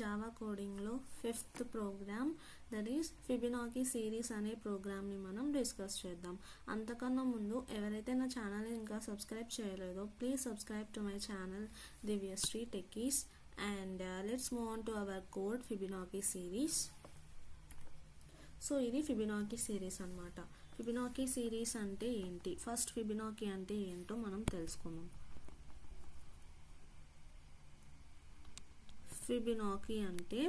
Java కోడింగ్లో 5th program that is Fibonacci series అనే ప్రోగ్రామ్ని మనం డిస్కస్ చేద్దాం. అంతకన్నా ముందు ఎవరైతే నా ఛానల్ని ఇంకా సబ్స్క్రైబ్ చేయలేదో please subscribe to my channel Divyasri techies and let's move on to our code Fibonacci series. So ఇది ఫిబొనాకీ సిరీస్ అన్నమాట. ఫిబొనాకీ సిరీస్ అంటే ఏంటి, ఫస్ట్ ఫిబొనాకీ అంటే ఏంటో మనం తెలుసుకుందాం. ఫిబొనాకీ అంటే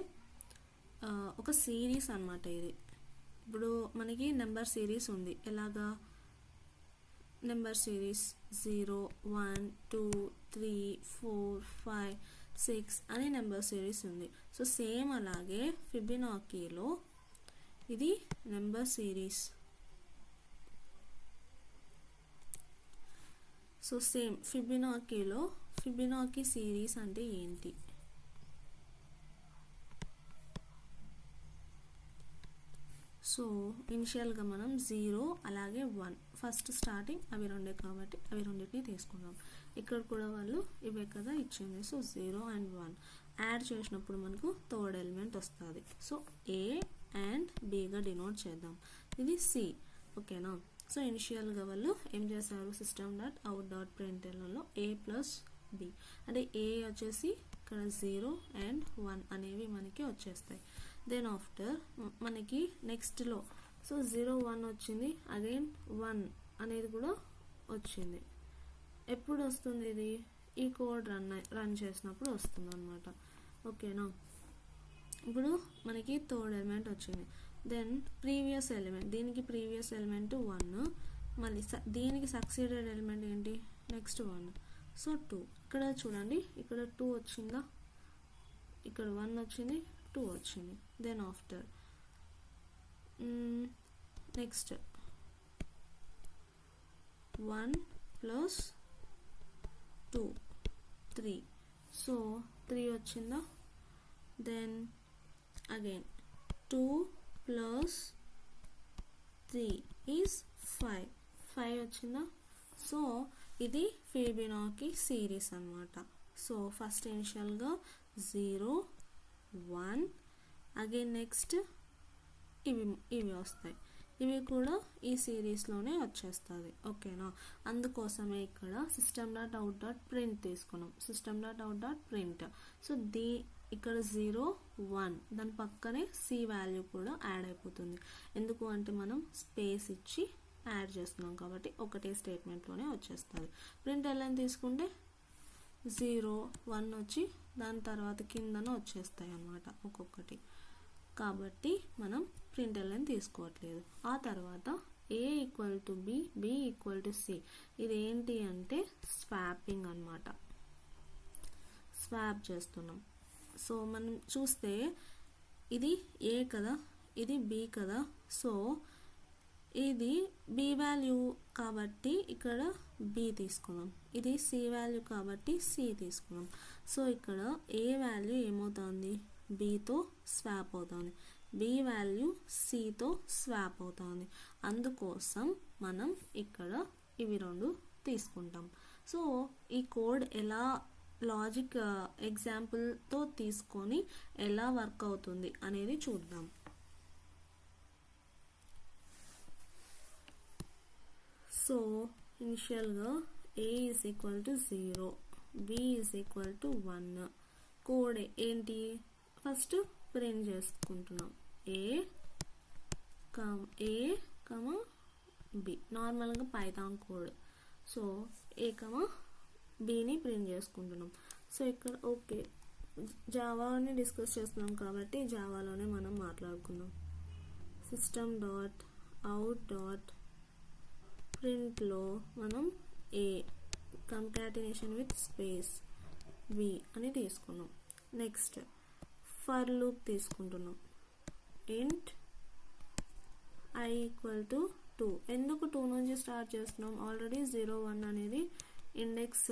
ఒక సిరీస్ అన్నమాట. ఇది ఇప్పుడు మనకి నెంబర్ సిరీస్ ఉంది. ఎలాగా నెంబర్ సిరీస్ 0, 1, 2, 3, 4, 5, 6 అని నెంబర్ సిరీస్ ఉంది. సో సేమ్ అలాగే ఫిబొనాకీలో ఇది నెంబర్ సిరీస్. సో సేమ్ ఫిబొనాకీలో ఫిబొనాకీ సిరీస్ అంటే ఏంటి, సో ఇనిషియల్గా మనం 0 అలాగే 1 ఫస్ట్ స్టార్టింగ్ అవి రెండే కాబట్టి అవి రెండింటిని తీసుకుందాం. ఇక్కడ కూడా వాళ్ళు ఇవే కదా ఇచ్చింది. సో 0 and 1 యాడ్ చేసినప్పుడు మనకు థర్డ్ ఎలిమెంట్ వస్తుంది. సో ఏ అండ్ బిగా డినోట్ చేద్దాం. ఇది సి, ఓకేనా. సో ఇనిషియల్గా వాళ్ళు ఏం చేశారు, system.out.printlnలో a ప్లస్ బి అంటే ఏ వచ్చేసి ఇక్కడ 0 and 1 అనేవి మనకి వచ్చేస్తాయి. దెన్ ఆఫ్టర్ మనకి నెక్స్ట్లో సో 0, 1 వచ్చింది, అగైన్ 1 అనేది కూడా వచ్చింది. ఎప్పుడు వస్తుంది ఇది, ఈ కోడ్ రన్ చేసినప్పుడు వస్తుంది అనమాట, ఓకేనా. ఇప్పుడు మనకి థర్డ్ ఎలిమెంట్ వచ్చింది. దెన్ ప్రీవియస్ ఎలిమెంట్, దీనికి ప్రీవియస్ ఎలిమెంట్ 1, మళ్ళీ దీనికి సక్సీడెడ్ ఎలిమెంట్ ఏంటి, నెక్స్ట్ 1. సో 2 ఇక్కడ చూడండి, ఇక్కడ 2 వచ్చిందా, ఇక్కడ 1 వచ్చింది, 2 వచ్చింది. Then after next 1 plus 2 3, so 3 వచ్చిందా. దెన్ అగైన్ 2 ప్లస్ 3 ఈజ్ 5 వచ్చిందా. సో ఇది ఫిబొనాకీ సిరీస్ అన్నమాట. సో ఫస్ట్ ఇనిషియల్గా 0, 1 అగైన్ నెక్స్ట్ ఇవి వస్తాయి. ఇవి కూడా ఈ సిరీస్లోనే వచ్చేస్తుంది, ఓకేనా. అందుకోసమే ఇక్కడ system.out.print తీసుకున్నాం. system.out.print. సో ఇక్కడ 0, 1 దాని పక్కనే సి వాల్యూ కూడా యాడ్ అయిపోతుంది. ఎందుకు అంటే మనం స్పేస్ ఇచ్చి యాడ్ చేస్తున్నాం కాబట్టి ఒకటే స్టేట్మెంట్లోనే వచ్చేస్తుంది. println తీసుకుంటే 0, 1 వచ్చి దాని తర్వాత కిందన వచ్చేస్తాయి అన్నమాట ఒక్కొక్కటి. కాబట్టి మనం println తీసుకోవట్లేదు. ఆ తర్వాత a = b, b = c. ఇది ఏంటి అంటే స్వాపింగ్ అన్నమాట, స్వాప్ చేస్తున్నాం. సో మనం చూస్తే ఇది a కదా, ఇది b కదా. సో ఇది b వాల్యూ కాబట్టి ఇక్కడ b తీసుకున్నాం, ఇది c వాల్యూ కాబట్టి c తీసుకున్నాం. సో ఇక్కడ a వాల్యూ ఏమవుతుంది, bతో స్వాప్ అవుతుంది, b వాల్యూ cతో స్వాప్ అవుతుంది. అందుకోసం మనం ఇక్కడ ఇవి రెండు తీసుకుంటాం. సో ఈ కోడ్ ఎలా లాజిక్ ఎగ్జాంపుల్తో తీసుకొని ఎలా వర్క్ అవుతుంది అనేది చూద్దాం. సో ఇనిషియల్గా a = 0, b = 1. కోడ్ ఏంటి, ఫస్ట్ ప్రింట్ చేసుకుంటున్నాం a, b నార్మల్గా పైథాన్ కోడ్. సో a, bని ప్రింట్ చేసుకుంటున్నాం. సో ఇక్కడ ఓకే జావాని డిస్కస్ చేస్తున్నాం కాబట్టి జావాలోనే మనం మాట్లాడుకుందాం. system.out.printలో మనం a concatenation with space b అని తీసుకున్నాం. నెక్స్ట్ ఫర్ లూప్ తీసుకుంటున్నాం. int i = 2. ఎందుకు 2 నుంచి స్టార్ట్ చేస్తున్నాం, ఆల్రెడీ 0, 1 అనేది ఇండెక్స్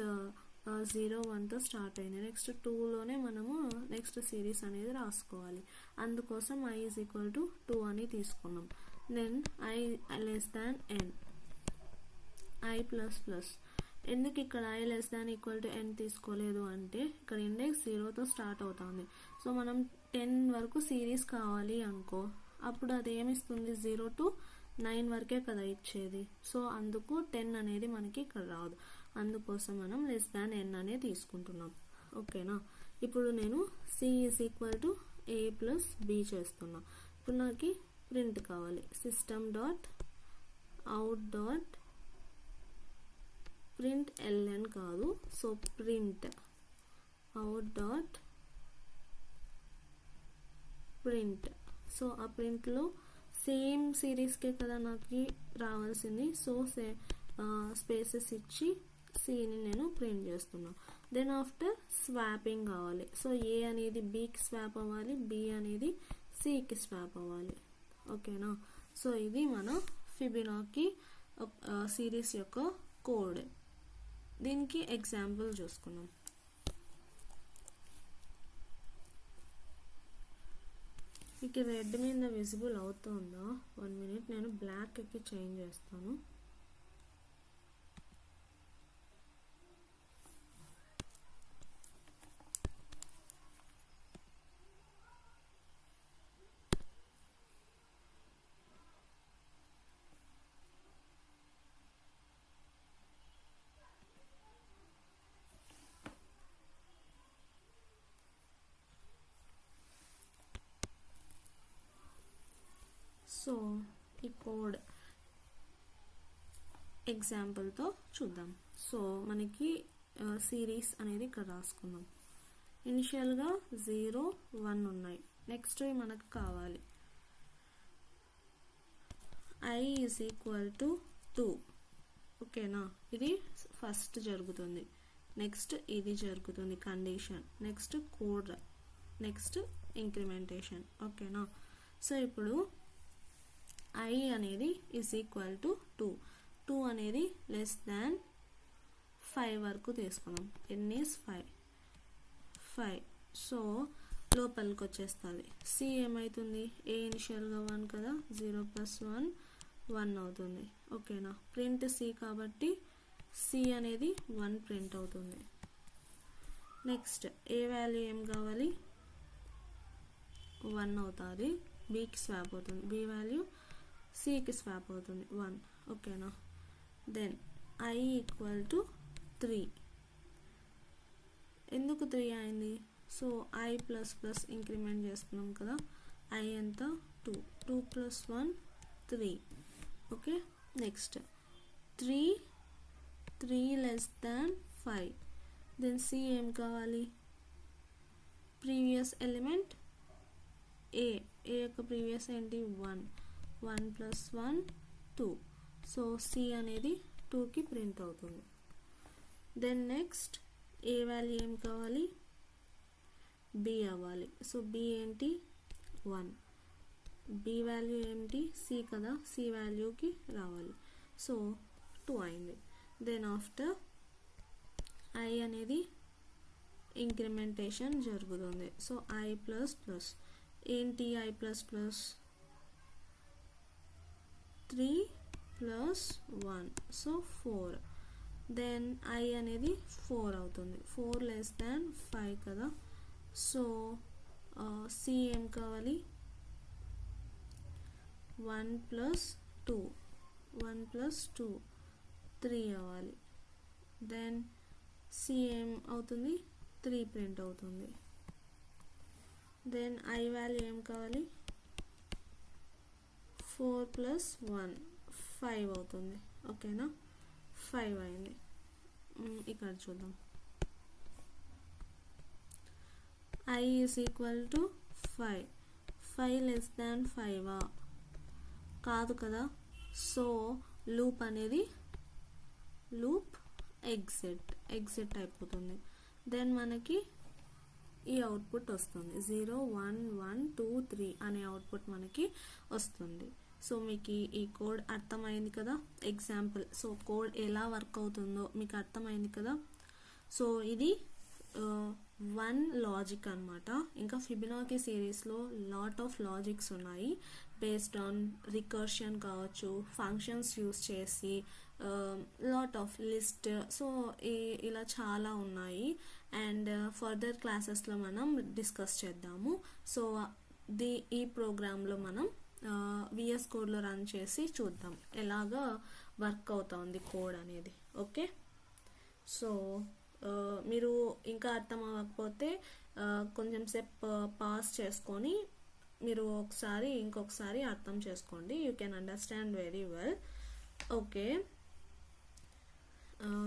0, 1తో స్టార్ట్ అయింది. నెక్స్ట్ 2లోనే మనము నెక్స్ట్ సిరీస్ అనేది రాసుకోవాలి. అందుకోసం i = 2 అని తీసుకున్నాం. Then i n i++. ఎందుకు ఇక్కడ i less than equal to n తీసుకోలేదు అంటే ఇక్కడ ఇండెక్స్ 0తో స్టార్ట్ అవుతుంది. సో మనం 10 వరకు సిరీస్ కావాలి అనుకో, అప్పుడు అది ఏమిస్తుంది 0 to 9 వరకే కదా ఇచ్చేది. సో అందుకు 10 అనేది మనకి ఇక్కడ రాదు, అందుకోసం మనం లెస్ దాన్ n అనేది తీసుకుంటున్నాం. ఓకేనా. ఇప్పుడు నేను c is equal to a plus b చేస్తున్నా. ఇప్పుడు నాకు ప్రింట్ కావాలి, system dot out dot print ln కాదు, so print out dot print. So ఆ ప్రింట్లో సేమ్ సిరీస్కే కదా నాకు రావాల్సింది. సో స్పేసెస్ ఇచ్చి సిని నేను ప్రింట్ చేస్తున్నా. దెన్ ఆఫ్టర్ స్వాపింగ్ కావాలి. సో ఏ అనేది బికి స్వాప్ అవ్వాలి, బి అనేది సికి స్వాప్ అవ్వాలి. ఓకేనా. సో ఇది మన ఫిబొనాకీ సిరీస్ యొక్క కోడ్. దీనికి ఎగ్జాంపుల్ చూసుకున్నాం. మీకు రెడ్ మీద విజిబుల్ అవుతుందా? 1 minute, నేను బ్లాక్ ఎక్కి చేంజ్ చేస్తాను. సో ఈ కోడ్ ఎగ్జాంపుల్తో చూద్దాం. సో మనకి సిరీస్ అనేది ఇక్కడ రాసుకుందాం. ఇనిషియల్గా 0, 1 ఉన్నాయి. నెక్స్ట్ మనకు కావాలి i ఈజ్ ఈక్వల్ టు 2. ఓకేనా. ఇది ఫస్ట్ జరుగుతుంది, నెక్స్ట్ ఇది జరుగుతుంది condition, next code, next incrementation. ఓకేనా. సో ఇప్పుడు i అనేది ఈజ్ ఈక్వల్ టు 2. 2 అనేది లెస్ దాన్ 5 వరకు తీసుకున్నాం. n is 5. సో లోపలికి వచ్చేస్తుంది. c ఏమవుతుంది, a ఇనిషియల్గా 1 కదా, 0 + 1 1 అవుతుంది. ఓకేనా. ప్రింట్ c కాబట్టి c అనేది 1 ప్రింట్ అవుతుంది. నెక్స్ట్ a వాల్యూ ఏం కావాలి, 1 అవుతుంది. bకి స్వాప్ అవుతుంది, b వాల్యూ cకి స్వాప్ అవుతుంది 1. ఓకేనా. Then i equal to 3. ఎందుకు 3 అయింది? So i plus plus increment చేస్తున్నాం కదా, i ఎంత 2. 2 + 1 3. Okay. Next 3 less than 5. Then c ఏం కావాలి, ప్రీవియస్ ఎలిమెంట్ a యొక్క ప్రీవియస్ ఏంటి 1. 1 + 1 2. సో c అనేది 2కి ప్రింట్ అవుతుంది. దెన్ నెక్స్ట్ a వాల్యూ ఏం కావాలి, b అవ్వాలి. సో b ఏంటి 1. b వాల్యూ ఏంటి c కదా, c వాల్యూకి రావాలి. సో 2 అయింది. దెన్ ఆఫ్టర్ i అనేది ఇంక్రిమెంటేషన్ జరుగుతుంది. సో i ప్లస్ ప్లస్ ఏంటి, i plus plus 3 + 1, so 4. Then i అనేది 4 అవుతుంది. 4 లెస్ దాన్ 5 కదా, సో c ఏం కావాలి, 1 + 2 3 అవ్వాలి. దెన్ c ఏం అవుతుంది, 3 ప్రింట్ అవుతుంది. దెన్ i వాల్యూ ఏం కావాలి, 4 + 1 5 అవుతుంది. ఓకేనా. 5 అయింది. ఇక్కడ చూద్దాం. i is equal to 5. 5 less than 5 కాదు కదా, సో లూప్ అనేది ఎగ్జిట్ అయిపోతుంది. దెన్ మనకి ఈ అవుట్పుట్ వస్తుంది, 0 1 1 2 3 అనే అవుట్పుట్ మనకి వస్తుంది. సో మీకు ఈ కోడ్ అర్థమైంది కదా, ఎగ్జాంపుల్. సో కోడ్ ఎలా వర్క్ అవుతుందో మీకు అర్థమైంది కదా. సో ఇది వన్ లాజిక్ అనమాట. ఇంకా ఫిబొనాకీ సిరీస్లో లాట్ ఆఫ్ లాజిక్స్ ఉన్నాయి, బేస్డ్ ఆన్ రికర్షన్ కావచ్చు, ఫంక్షన్స్ యూస్ చేసి, లాట్ ఆఫ్ లిస్ట్. సో ఇలా చాలా ఉన్నాయి, అండ్ ఫర్దర్ క్లాసెస్లో మనం డిస్కస్ చేద్దాము. సో ఈ ప్రోగ్రాంలో మనం విఎస్ కోడ్లో రన్ చేసి చూద్దాం ఎలాగా వర్క్ అవుతుంది కోడ్ అనేది. ఓకే, సో మీరు ఇంకా అర్థం అవ్వకపోతే కొంచెం సేపు పాస్ చేసుకొని మీరు ఇంకొకసారి అర్థం చేసుకోండి. You can understand very well. Okay,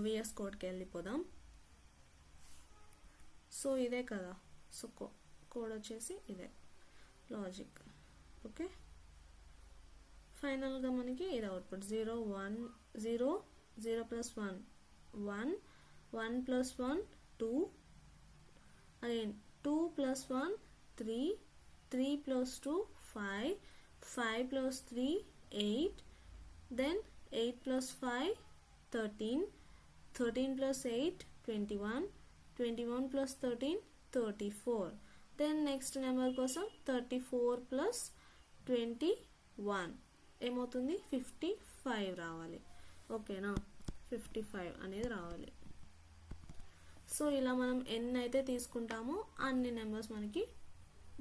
VS కోడ్కి వెళ్ళిపోదాం. సో ఇదే కదా, సో కోడ్ వచ్చేసి ఇదే లాజిక్. ఓకే, ఫైనల్గా మనకి ఇది output 0 1 0 0 + 1 1 1 + 1 2, again 2 + 1 3 3 + 2 5 5 + 3 8, then 8 + 5 13 13 + 8 21 21 + 13 34, then next number కోసం 34 + 21 ఏమవుతుంది 55 రావాలి. ఓకేనా, 55 అనేది రావాలి. సో ఇలా మనం ఎన్ని అయితే తీసుకుంటామో అన్ని నెంబర్స్ మనకి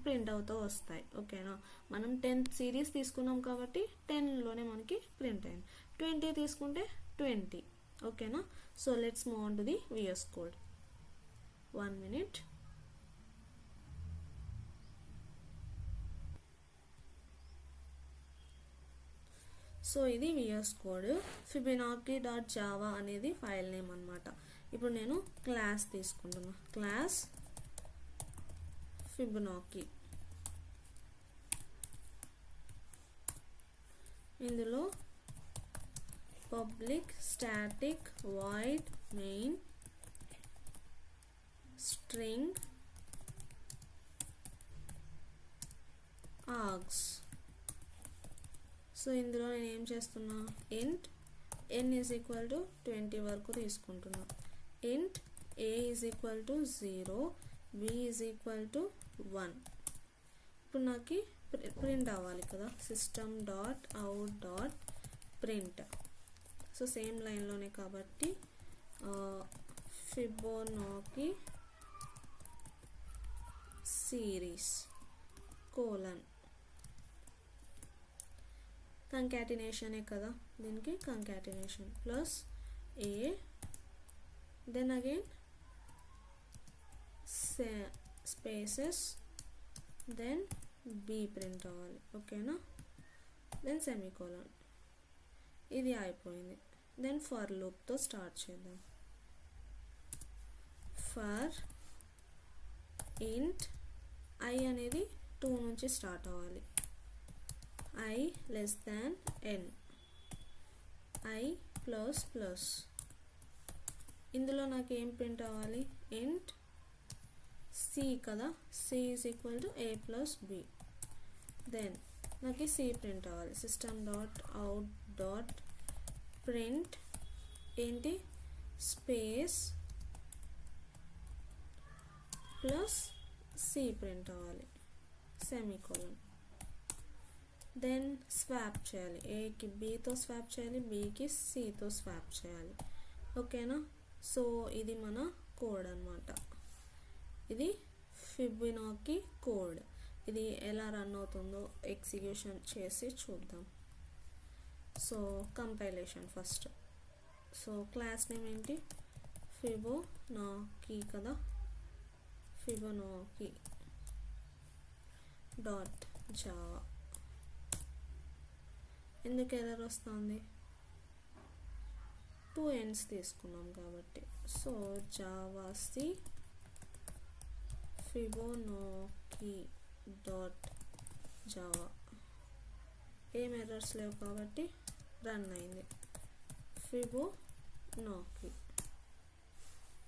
ప్రింట్ అవుతూ వస్తాయి. ఓకేనా, మనం 10 సిరీస్ తీసుకున్నాం కాబట్టి 10లోనే మనకి ప్రింట్ అయింది. 20 తీసుకుంటే 20. ఓకేనా, so let's move on to the VS code. 1 minute. So ఇది విఎస్ కోడ్. fibonacci.java అనేది ఫైల్ నేమ్ అనమాట. ఇప్పుడు నేను క్లాస్ తీసుకుంటున్నా, క్లాస్ ఫిబొనాకీ. ఇందులో public static void main string args. So ఇందులో నేను ఏం చేస్తున్నా, ఇంట్ n = 20 వరకు తీసుకుంటున్నా, ఇంట్ a = 0, b = 1. ఇప్పుడు నాకు ప్రింట్ అవ్వాలి కదా, system.out.print. సో సేమ్ లైన్లోనే కాబట్టి ఫిబొనాకీ సిరీస్ కోలన్ కంకాటినేషనే కదా, దీనికి concatenation plus a, then again spaces, then b print అవ్వాలి. ఓకేనా, దెన్ సెమీకోలన్. ఇది అయిపోయింది. దెన్ ఫర్ లూప్తో స్టార్ట్ చేద్దాం. ఫర్ ఇంట్ i అనేది 2 నుంచి స్టార్ట్ అవ్వాలి, i less than n, i plus plus. ఇందులో నాకు ఏం ప్రింట్ అవ్వాలి, ఇంట్ c కదా, c = a + b. దెన్ నాకు c ప్రింట్ అవ్వాలి, system.out.print ఏంటి, స్పేస్ ప్లస్ c ప్రింట్ అవ్వాలి, సెమీకోలన్. దెన్ స్వాప్ చేయాలి, ఏకి బీతో స్వాప్ చేయాలి, బీకి సితో స్వాప్ చేయాలి. ఓకేనా, సో ఇది మన కోడ్ అనమాట. ఇది ఫిబొనాకీ కోడ్. ఇది ఎలా రన్ అవుతుందో ఎగ్జిక్యూషన్ చేసి చూద్దాం. So compilation first. So class name ఏంటి, ఫిబొనాకీ కదా, fibonacci.java. ఎందుకు ఎర్రర్ వస్తుంది, 2 ends తీసుకున్నాం కాబట్టి. సో జావాc fibonacci.java ఏం ఎర్రర్స్ లేవు కాబట్టి రన్ అయింది. ఫిబొనాకీ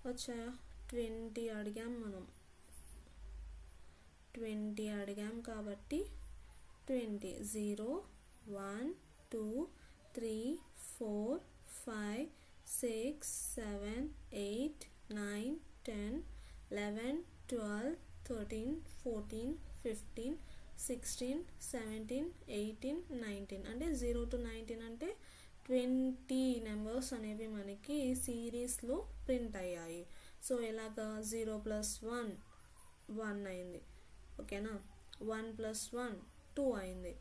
వచ్చాయా, 20 అడిగాం మనం, 20 అడిగాం కాబట్టి 20 0 1 2 3 4 5 6 7 8 9 10 11, 12, 13, 14, 15, 16, 17, 18, 19 అంటే 0 to 19 అంటే 20 నెంబర్స్ అనేవి మనకి సిరీస్లో ప్రింట్ అయ్యాయి. సో ఎలాగా 0 + 1 1 అయింది, ఓకేనా. 1 + 1 2 అయింది,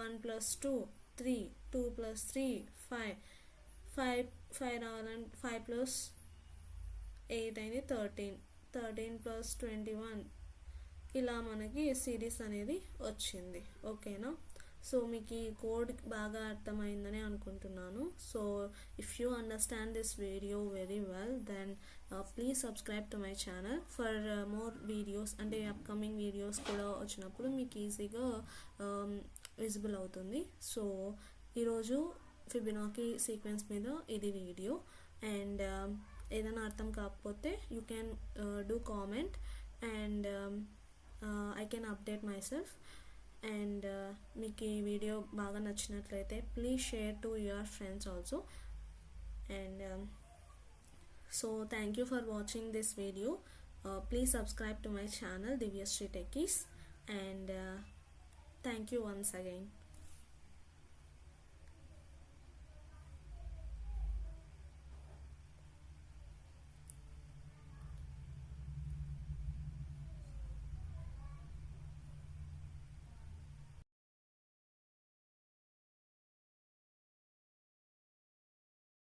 1 + 2 3, 2 + 3 5 రావాలంటే 5 + 8 అయింది 13, 13 + 21 ఇలా మనకి సిరీస్ అనేది వచ్చింది, ఓకేనా. సో మీకు ఈ కోడ్ బాగా అర్థమైందని అనుకుంటున్నాను. So if you understand this video very well then please subscribe to my channel for more videos. అంటే అప్కమింగ్ వీడియోస్ కూడా వచ్చినప్పుడు మీకు ఈజీగా విజిబుల్ అవుతుంది. సో ఈరోజు ఫిబొనాకీ సీక్వెన్స్ మీద ఇది వీడియో. అండ్ ఏదైనా అర్థం కాకపోతే you can do comment and I can update myself. And మీకు ఈ వీడియో బాగా నచ్చినట్లయితే please share to your friends also. And so thank you for watching this video. Please subscribe to my channel Divyasri techies. And thank you once again.